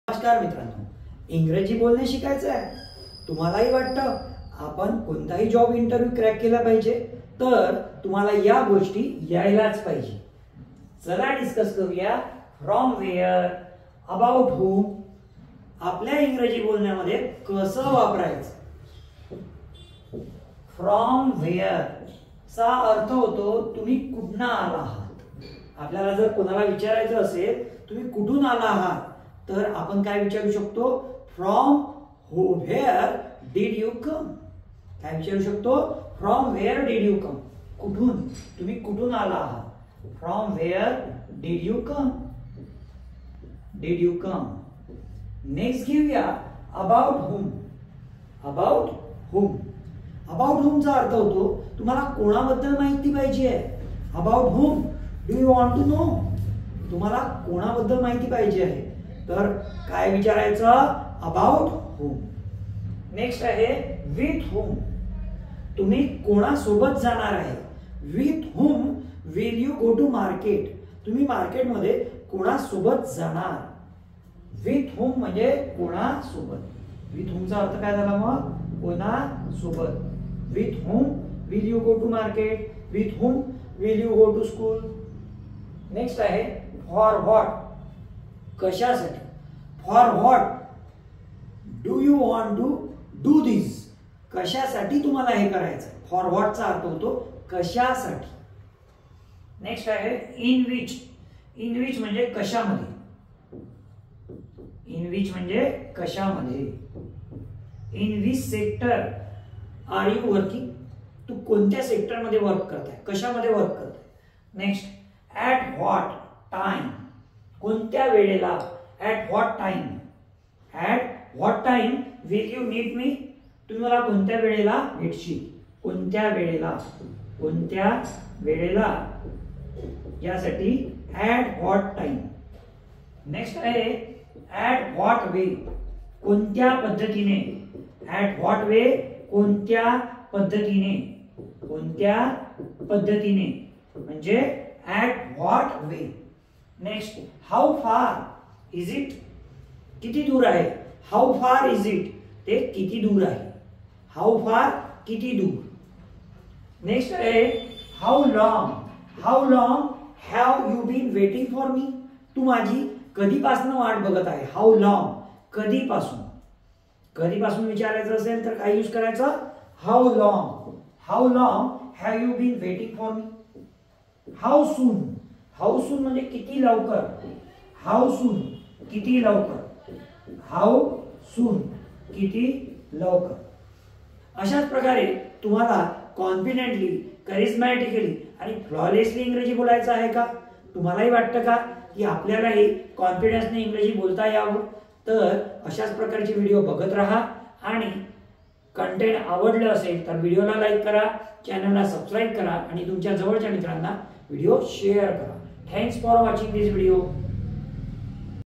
नमस्कार मित्रांनो, इंग्रजी बोलणे शिकायचं आहे. तुम्हालाही वाटतं आपण कोणताही जॉब इंटरव्ह्यू क्रॅक केला पाहिजे, तर तुम्हाला या गोष्टी यायलाच पाहिजे. चला डिस्कस करूया. फ्रॉम वेअर, अबाउट हूम आपल्या इंग्रजी बोलण्यामध्ये कसं वापरायचं. फ्रॉम वेअर चा अर्थ होतो तुम्ही कुठून आला आहात. आपल्याला जर कोणाला विचारायचं असेल तुम्ही कुठून आला आहात, तर आपण काय विचारू शकतो? From where did you come. काय विचारू शकतो? From where did you come. कुठून, तुम्ही कुठून आला आहात. From where did you come. Did you come. Next घेऊया about whom. About whom. About हुमचा अर्थ होतो तुम्हाला कोणाबद्दल माहिती पाहिजे आहे. About whom do you want to know. तुम्हाला कोणाबद्दल माहिती पाहिजे आहे, तर काय विचारायचं? About whom. नेक्स्ट आहे विथ हुम. तुम्ही कोणासोबत जाणार आहे. With whom will you go to market. तुम्ही मार्केटमध्ये कोणासोबत जाणार. विथ हुम म्हणजे कोणासोबत. विथ हुमचा अर्थ काय झाला मग? कोणासोबत. With whom will you go to market. With whom will you go to school. Next आहे फॉर व्हॉट. कशासाठी. For what do you want to do this. कशासाठी तुम्हाला हे करायचं. फॉर व्हॉटचा अर्थ होतो कशासाठी. नेक्स्ट आहे इन विच. इन विच म्हणजे कशामध्ये. इन विच म्हणजे कशामध्ये. In which sector are you working. तू कोणत्या सेक्टरमध्ये वर्क करताय, कशामध्ये वर्क करताय. Next at what time. कोणत्या वेळेला. At what time. At what time will you meet me. तुम्ही मला कोणत्या वेळेला भेटशील. कोणत्या वेळेला. कोणत्या वेळेला यासाठी ऍट व्हॉट टाइम. नेक्स्ट आहे ऍट व्हॉट वे. कोणत्या पद्धतीने. ऍट व्हॉट वे कोणत्या पद्धतीने. कोणत्या पद्धतीने म्हणजे at what way. Next how far is it. किती दूर आहे. हाऊ फार इज इट ते किती दूर आहे. हाऊ फार किती दूर. नेक्स्ट आहे how long. How long have you been waiting for me. तू माझी कधीपासून वाट बघत आहे. हाऊ लॉन्ग कधीपासून. कधीपासून विचारायचं असेल तर काय यूज करायचं? How long. How long have you been waiting for me. How soon. How soon म्हणजे किती लवकर. हाऊ सून किती लवकर. हाऊ सून किती लवकर. अशाच प्रकारे तुम्हाला कॉन्फिडेंटली, करिस्मॅटिकली आणि फ्लॉलेसली इंग्रजी बोलायचं आहे का? तुम्हालाही वाटतं का की आपल्यालाही कॉन्फिडन्सने इंग्रजी बोलता यावं? तर अशाच प्रकारचे व्हिडिओ बघत राहा आणि कंटेंट आवडलं असेल तर व्हिडिओला लाईक करा, चॅनलला सबस्क्राईब करा आणि तुमच्या जवळच्या मित्रांना व्हिडिओ शेअर करा. Thanks for watching this video.